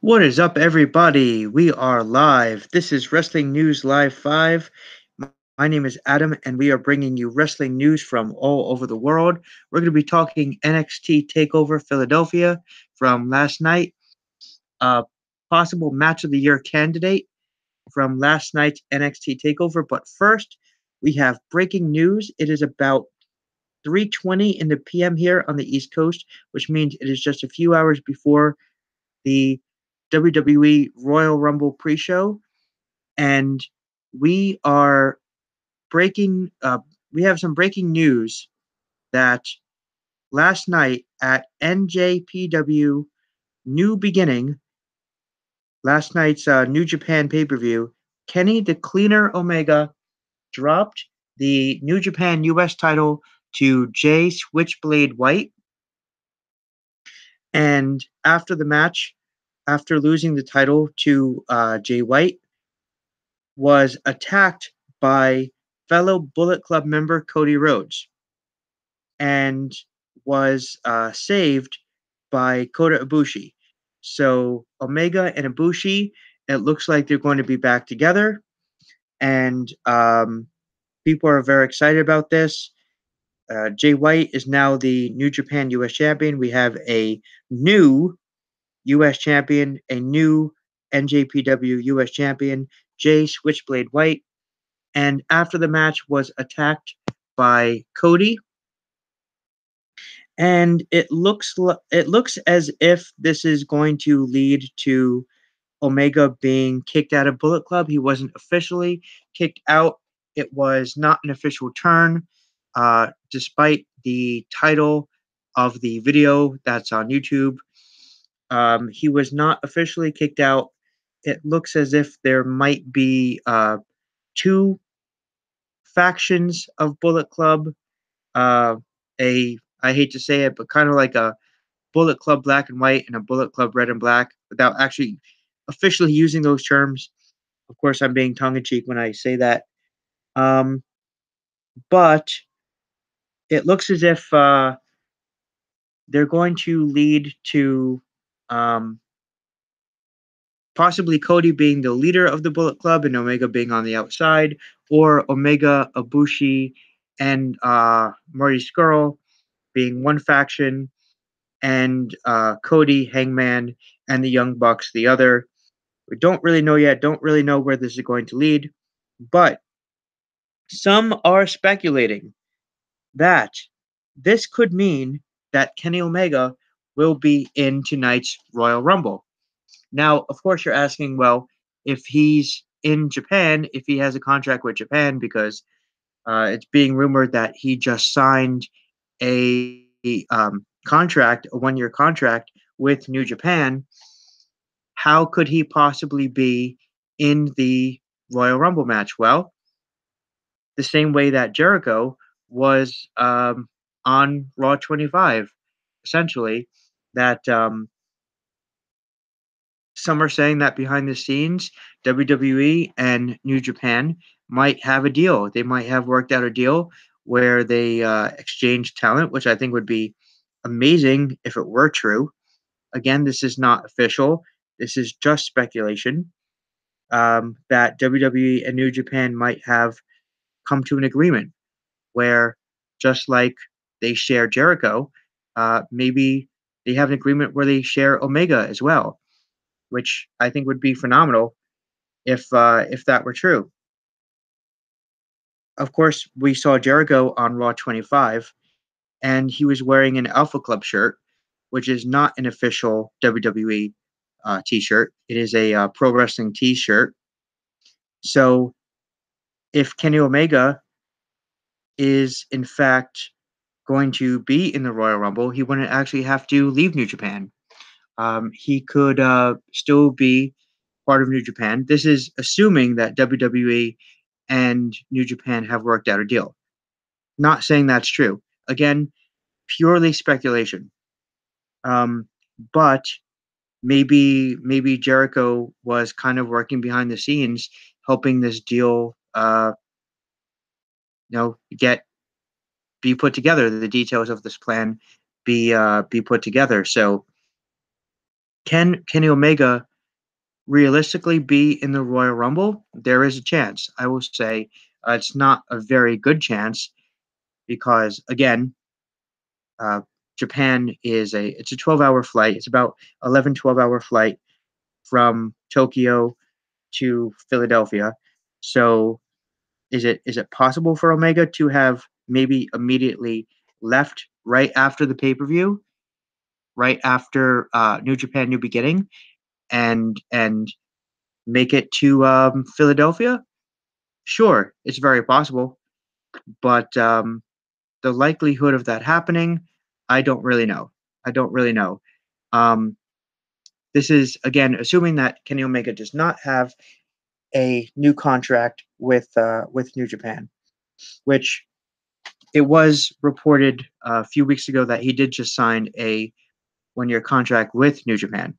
What is up, everybody? We are live. This is Wrestling News Live 5. My name is Adam, and we are bringing you wrestling news from all over the world. We're going to be talking NXT Takeover Philadelphia from last night, a possible match of the year candidate from last night's NXT Takeover. But first, we have breaking news. It is about 3:20 in the PM here on the East Coast, which means it is just a few hours before the WWE Royal Rumble pre-show, and we are breaking. We have some breaking news that last night at NJPW New Beginning, last night's New Japan pay-per-view, Kenny the Cleaner Omega dropped the New Japan US title to Jay Switchblade White, and after the match, after losing the title to Jay White, was attacked by fellow Bullet Club member Cody Rhodes and was saved by Kota Ibushi. So Omega and Ibushi, it looks like they're going to be back together, and people are very excited about this. Jay White is now the New Japan US champion. We have a new US champion, a new NJPW US champion, Jay Switchblade White, and after the match was attacked by Cody. And it looks as if this is going to lead to Omega being kicked out of Bullet Club. He wasn't officially kicked out. It was not an official turn, despite the title of the video that's on YouTube. He was not officially kicked out. It looks as if there might be two factions of Bullet Club. Uh, I hate to say it, but kind of like a Bullet Club Black and White and a Bullet Club Red and Black, without actually officially using those terms. Of course, I'm being tongue in cheek when I say that. Um, but it looks as if they're going to lead to um, possibly Cody being the leader of the Bullet Club and Omega being on the outside, or Omega, Ibushi, and Marty Scurll being one faction, and Cody, Hangman, and the Young Bucks the other. We don't really know yet, don't really know where this is going to lead, but some are speculating that this could mean that Kenny Omega will be in tonight's Royal Rumble. Now, of course, you're asking, well, if he's in Japan, if he has a contract with Japan, because it's being rumored that he just signed a contract, a 1-year contract with New Japan, how could he possibly be in the Royal Rumble match? Well, the same way that Jericho was on Raw 25, essentially, that some are saying that behind the scenes, WWE and New Japan might have a deal. They might have worked out a deal where they exchange talent, which I think would be amazing if it were true. Again, this is not official. This is just speculation that WWE and New Japan might have come to an agreement where, just like they share Jericho, maybe they have an agreement where they share Omega as well, which I think would be phenomenal if that were true. Of course, we saw Jericho on Raw 25, and he was wearing an Alpha Club shirt, which is not an official WWE T-shirt. It is a pro wrestling T-shirt. So, if Kenny Omega is in fact going to be in the Royal Rumble, he wouldn't actually have to leave New Japan. He could still be part of New Japan. This is assuming that WWE and New Japan have worked out a deal. Not saying that's true. Again, purely speculation. Um, but maybe Jericho was kind of working behind the scenes, helping this deal, get be put together. The details of this plan be put together. So, can Kenny Omega realistically be in the Royal Rumble? There is a chance. I will say it's not a very good chance because again, uh, Japan is a 12-hour flight. It's about 12-hour flight from Tokyo to Philadelphia. So is it possible for Omega to have maybe immediately left right after the pay-per-view, right after New Japan New Beginning, and make it to Philadelphia? Sure, it's very possible, but the likelihood of that happening, I don't really know. I don't really know. Um, this is again assuming that Kenny Omega does not have a new contract with New Japan, which it was reported a few weeks ago that he did just sign a 1-year contract with New Japan.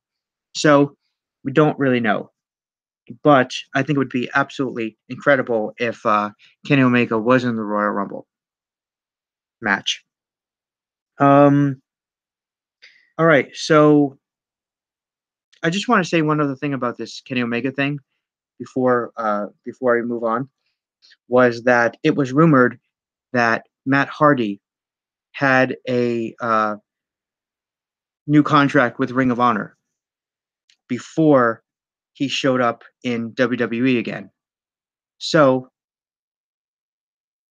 So we don't really know. But I think it would be absolutely incredible if Kenny Omega was in the Royal Rumble match. Um, all right, so I just want to say one other thing about this Kenny Omega thing before I move on was that it was rumored that Matt Hardy had a new contract with Ring of Honor before he showed up in WWE again. So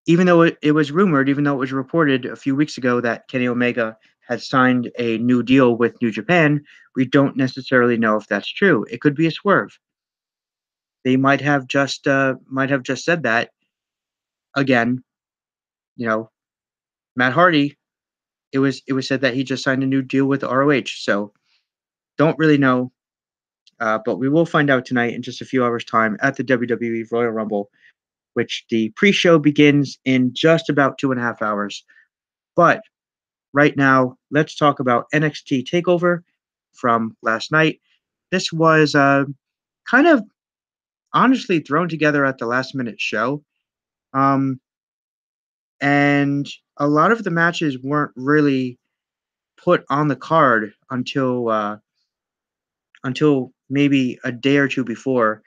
even though it was rumored, even though it was reported a few weeks ago that Kenny Omega had signed a new deal with New Japan, we don't necessarily know if that's true. It could be a swerve. They might have just said that again. You know, Matt Hardy. It was said that he just signed a new deal with ROH. So don't really know, but we will find out tonight in just a few hours' time at the WWE Royal Rumble, which the pre-show begins in just about 2.5 hours. But right now, let's talk about NXT Takeover from last night. This was kind of honestly thrown together at the last minute show. Um, and a lot of the matches weren't really put on the card until maybe a day or two before.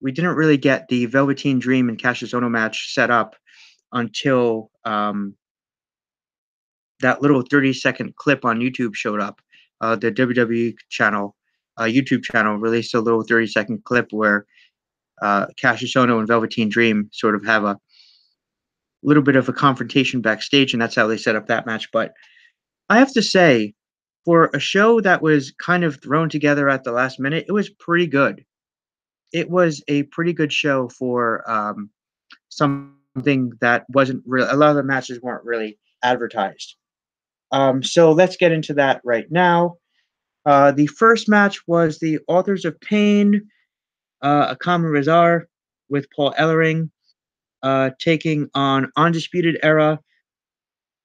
We didn't really get the Velveteen Dream and Cassius Ohno match set up until that little 30-second clip on YouTube showed up. The WWE channel, YouTube channel, released a little 30-second clip where Cassius Ohno and Velveteen Dream sort of have a little bit of a confrontation backstage, and that's how they set up that match. But I have to say, for a show that was kind of thrown together at the last minute, it was pretty good. It was a pretty good show for something that wasn't real. A lot of the matches weren't really advertised. So let's get into that right now. The first match was the Authors of Pain, Akama Rezar with Paul Ellering, taking on Undisputed Era,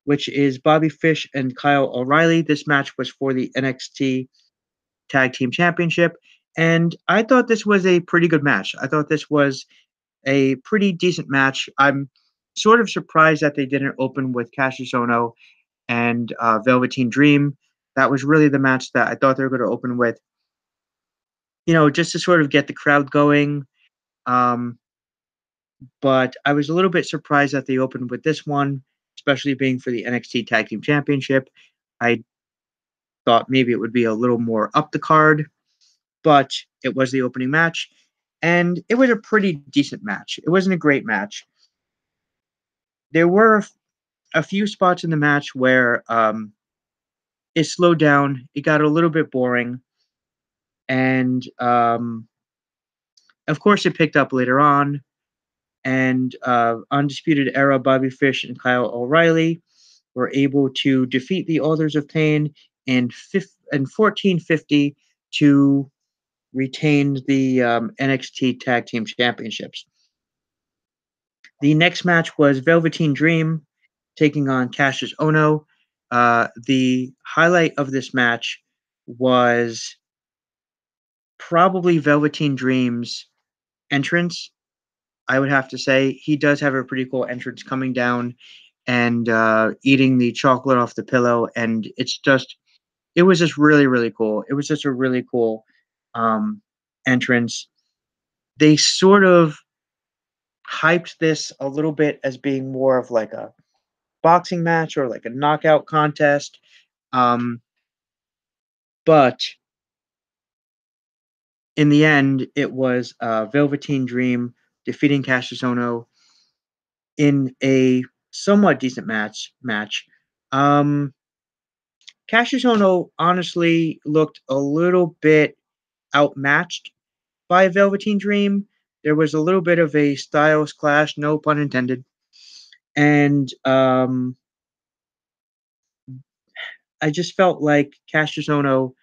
which is Bobby Fish and Kyle O'Reilly. This match was for the NXT Tag Team Championship, and I thought this was a pretty good match. I thought this was a pretty decent match. I'm sort of surprised that they didn't open with Cassius Ohno and Velveteen Dream. That was really the match that I thought they were going to open with, just to sort of get the crowd going. Um, but I was a little bit surprised that they opened with this one, especially being for the NXT Tag Team Championship. I thought maybe it would be a little more up the card, but it was the opening match, and it was a pretty decent match. It wasn't a great match. There were a few spots in the match where it slowed down. It got a little bit boring, and of course, it picked up later on. And Undisputed Era, Bobby Fish and Kyle O'Reilly were able to defeat the Authors of Pain in 1450 to retain the NXT Tag Team Championships. The next match was Velveteen Dream taking on Cassius Ohno. The highlight of this match was probably Velveteen Dream's entrance. I would have to say he does have a pretty cool entrance coming down and eating the chocolate off the pillow, and it was just really, really cool. It was just a really cool entrance. They sort of hyped this a little bit as being more of like a boxing match or like a knockout contest. Um, but in the end, it was Velveteen Dream defeating Cassius Ohno in a somewhat decent match. Um, Cassius Ohno honestly looked a little bit outmatched by Velveteen Dream. There was a little bit of a styles clash, no pun intended, and I just felt like Cassius Ohno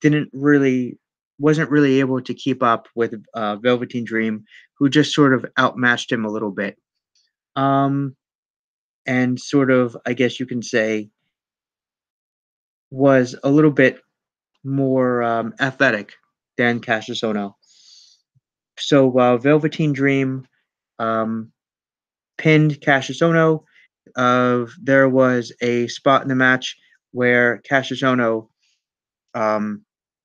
didn't really wasn't really able to keep up with Velveteen Dream, who just sort of outmatched him a little bit. Um, and sort of, I guess you can say, was a little bit more athletic than Cassius Ohno. So Velveteen Dream um, pinned Cassius Ohno. There was a spot in the match where Cassius Ohno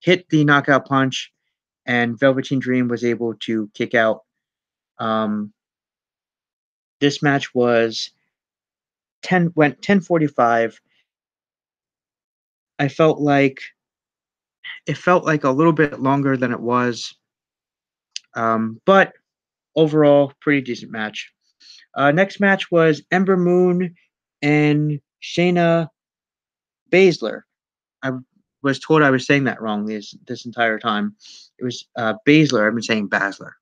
hit the knockout punch, and Velveteen Dream was able to kick out. Um, this match was 10:45. I felt like it felt like a little bit longer than it was, but overall, pretty decent match. Next match was Ember Moon and Shayna Baszler. I was told I was saying that wrong this entire time. It was Baszler. I've been saying Baszler.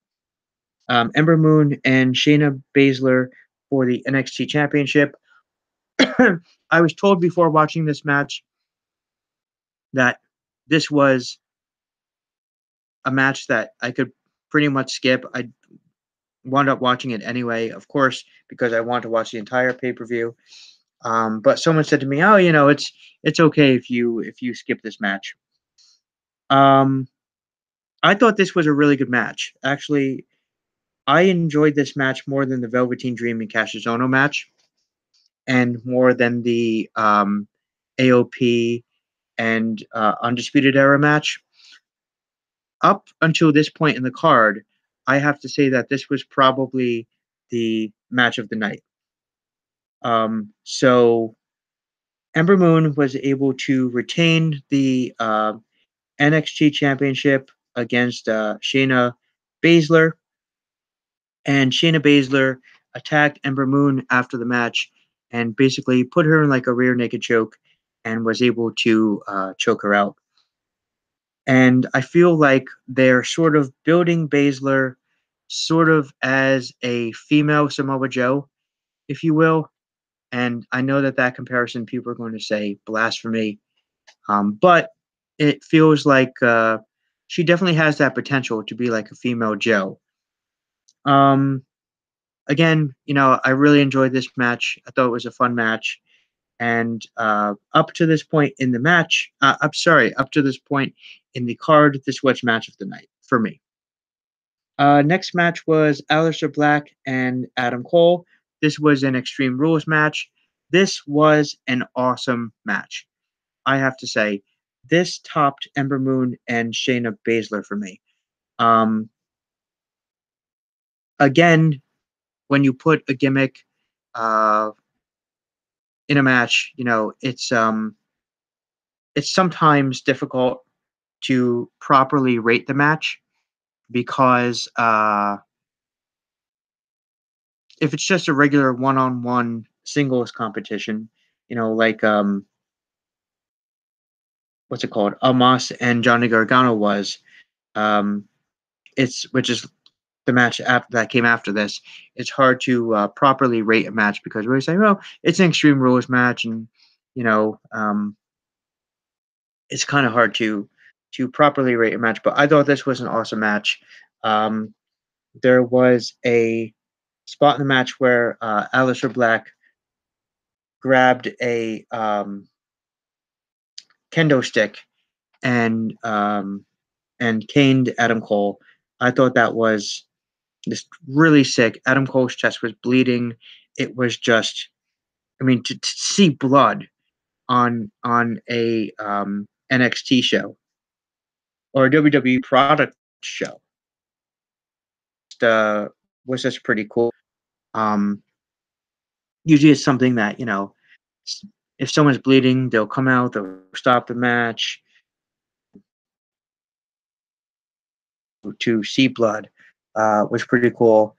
Ember Moon and Shayna Baszler for the NXT Championship. I was told before watching this match that this was a match that I could pretty much skip. I wound up watching it anyway, of course, because I want to watch the entire pay per view. But someone said to me, "Oh, it's okay if you skip this match." Um, I thought this was a really good match. Actually, I enjoyed this match more than the Velveteen Dream and Cassius Ohno match, and more than the AOP and Undisputed Era match. Up until this point in the card, I have to say that this was probably the match of the night. So Ember Moon was able to retain the NXT Championship against Shayna Baszler, and Shayna Baszler attacked Ember Moon after the match and basically put her in like a rear naked choke and was able to choke her out. And I feel like they're sort of building Baszler sort of as a female Samoa Joe, if you will. And I know that that comparison people are going to say blasphemy, but it feels like she definitely has that potential to be like a female Joe. Um, Again, I really enjoyed this match. I thought it was a fun match. And up to this point in the match, I'm sorry, up to this point in the card, this was match of the night for me. Next match was Aleister Black and Adam Cole. This was an Extreme Rules match. This was an awesome match. I have to say, this topped Ember Moon and Shayna Baszler for me. Um, Again, when you put a gimmick uh, in a match, it's sometimes difficult to properly rate the match because if it's just a regular one-on-one singles competition, like what's it called, Amos and Johnny Gargano was, um, which is the match that came after this. It's hard to properly rate a match because we're saying, well, it's an Extreme Rules match, and you know, um, it's kind of hard to properly rate a match. But I thought this was an awesome match. Um, there was a spot in the match where Aleister Black grabbed a kendo stick and caned Adam Cole. I thought that was just really sick. Adam Cole's chest was bleeding. It was just, I mean, to see blood on a NXT show or a WWE product show. Was just pretty cool. Um, Usually it's something that, if someone's bleeding, they'll come out, they'll stop the match to see blood, was pretty cool.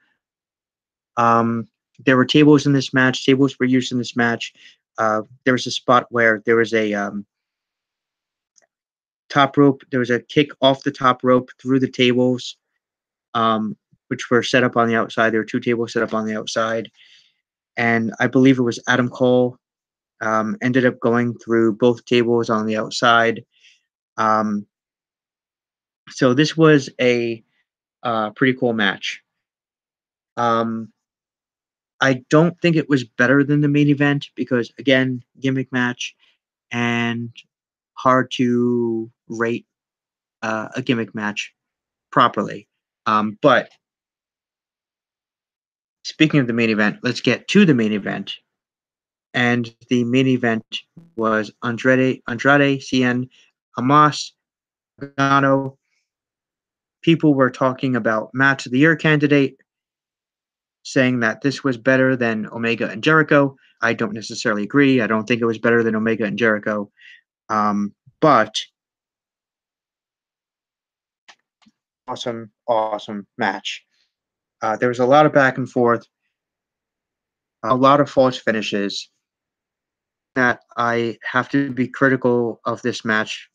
Um, there were tables in this match. Tables were used in this match. There was a spot where there was a top rope. There was a kick off the top rope through the tables, which were set up on the outside. There were two tables set up on the outside. And I believe it was Adam Cole ended up going through both tables on the outside. Um, so this was a pretty cool match. I don't think it was better than the main event because, again, gimmick match and hard to rate a gimmick match properly. But speaking of the main event, let's get to the main event. And the main event was Andrade Cien Hamas Gargano. People were talking about match of the year candidate, saying that this was better than Omega and Jericho. I don't necessarily agree. I don't think it was better than Omega and Jericho. But awesome match. There was a lot of back and forth, a lot of false finishes. That I have to be critical of this match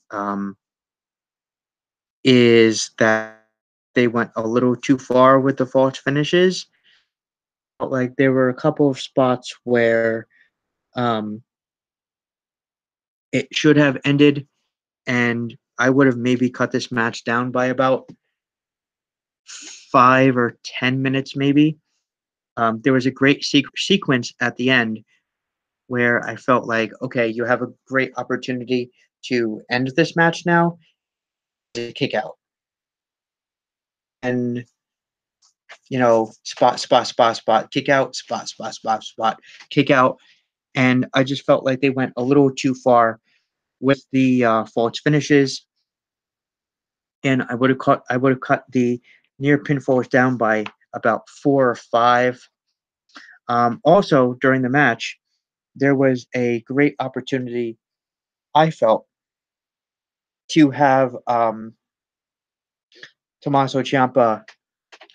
is that they went a little too far with the false finishes. Like there were a couple of spots where um, it should have ended, and I would have maybe cut this match down by about 5 or 10 minutes, maybe. There was a great sequence at the end where I felt like, okay, you have a great opportunity to end this match now, to kick out. And, spot, kick out, spot, kick out. And I just felt like they went a little too far with the false finishes. And I would have cut the near pinfalls down by about 4 or 5. Also, during the match, there was a great opportunity, I felt, to have Tommaso Ciampa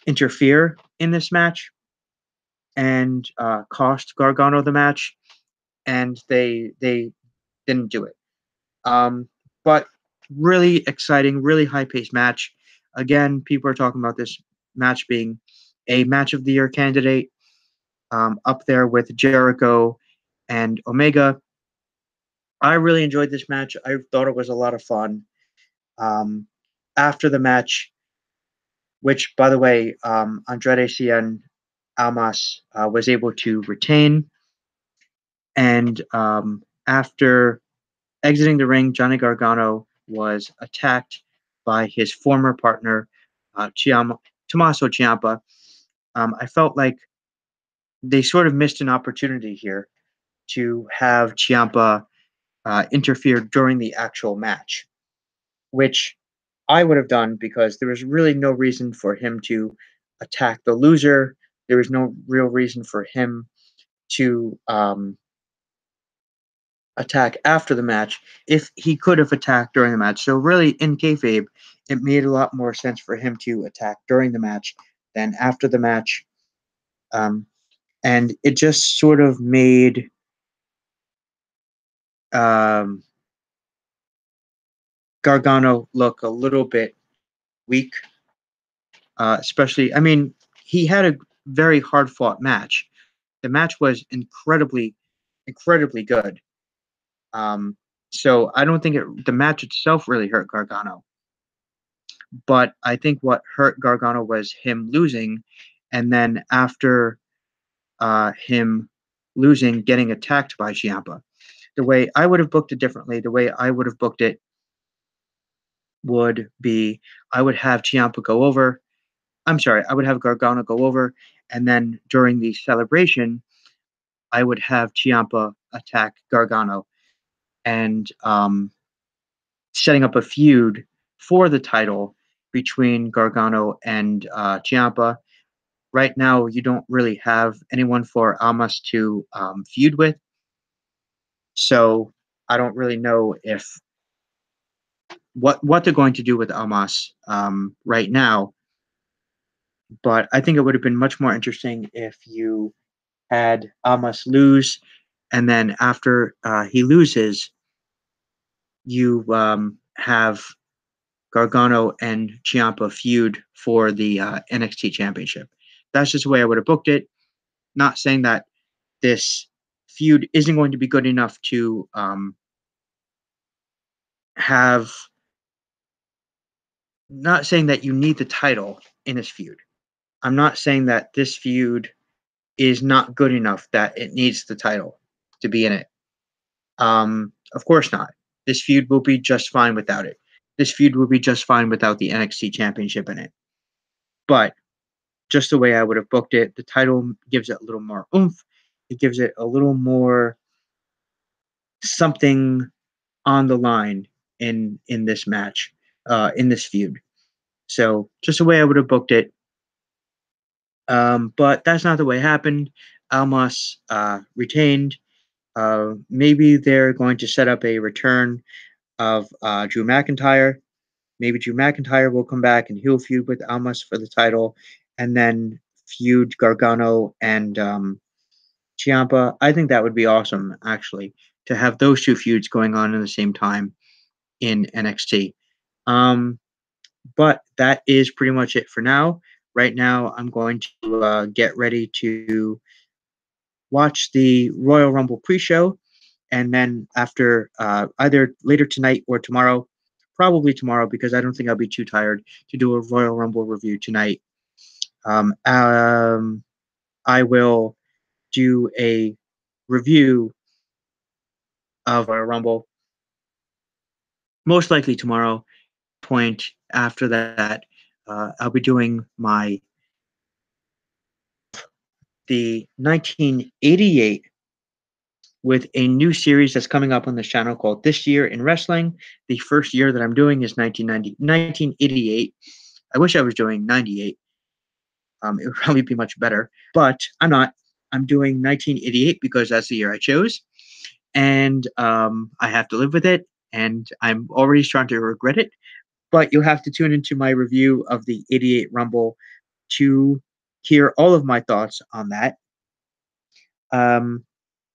interfere in this match and cost Gargano the match, and they didn't do it. But really exciting, really high paced match. Again, people are talking about this match being a match of the year candidate, up there with Jericho and Omega. I really enjoyed this match. I thought it was a lot of fun. After the match, which, by the way, Andrade Cien Almas was able to retain. And after exiting the ring, Johnny Gargano was attacked by his former partner, Tommaso Ciampa. I felt like they sort of missed an opportunity here to have Ciampa interfere during the actual match, which I would have done because there was really no reason for him to attack the loser. There was no real reason for him to attack after the match if he could have attacked during the match. So really, in kayfabe, it made a lot more sense for him to attack during the match than after the match. And it just sort of made Gargano look a little bit weak, especially, I mean, he had a very hard fought match. The match was incredibly good. So I don't think the match itself really hurt Gargano. But I think what hurt Gargano was him losing, and then after him losing, getting attacked by Ciampa. The way I would have booked it differently, the way I would have booked it would be I would have Ciampa go over. I'm sorry, I would have Gargano go over, and then during the celebration, I would have Ciampa attack Gargano and setting up a feud for the title between Gargano and Ciampa. Right now, you don't really have anyone for Almas to feud with, so I don't really know if what they're going to do with Almas right now. But I think it would have been much more interesting if you had Almas lose, and then after he loses, you have Gargano and Ciampa feud for the NXT Championship. That's just the way I would have booked it. Not saying that this feud isn't going to be good enough to have. Not saying that you need the title in this feud. I'm not saying that this feud is not good enough that it needs the title to be in it. Of course not. This feud will be just fine without it. This feud will be just fine without the NXT Championship in it. But just the way I would have booked it, the title gives it a little more oomph. It gives it a little more something on the line in this match, in this feud. So just the way I would have booked it. But that's not the way it happened. Almas retained. Maybe they're going to set up a return of Drew McIntyre. Maybe Drew McIntyre will come back and he'll feud with Almas for the title, and then feud Gargano and Ciampa. I think that would be awesome, actually, to have those two feuds going on at the same time in NXT. But that is pretty much it for now. Right now, I'm going to get ready to watch the Royal Rumble pre-show, and then after either later tonight or tomorrow, probably tomorrow because I don't think I'll be too tired to do a Royal Rumble review tonight. Um, um, I will do a review of Royal Rumble most likely tomorrow. Point after that, I'll be doing the 1988 with a new series that's coming up on this channel called This Year in Wrestling. The first year that I'm doing is 1988. I wish I was doing 98. It would probably be much better, but I'm not. I'm doing 1988 because that's the year I chose, and I have to live with it, and I'm already starting to regret it. But you'll have to tune into my review of the 88 Rumble to hear all of my thoughts on that.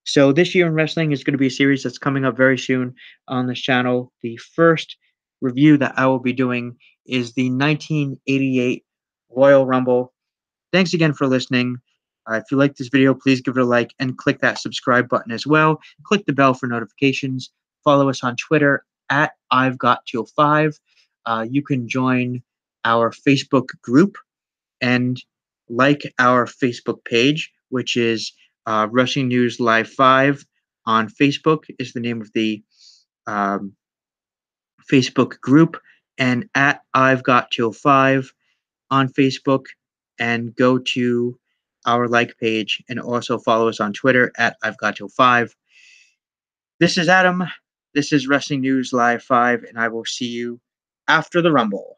So this year in wrestling is going to be a series that's coming up very soon on this channel. The first review that I will be doing is the 1988 Royal Rumble. Thanks again for listening. If you like this video, please give it a like and click that subscribe button as well. Click the bell for notifications. Follow us on Twitter at I've Got Till 5. You can join our Facebook group and like our Facebook page, which is Rushing News Live 5 on Facebook is the name of the um, Facebook group, and at I've Got Till 5 on Facebook, and go to our like page and also follow us on Twitter at I've Got Till 5. This is Adam. This is Wrestling News Live 5, and I will see you after the Rumble.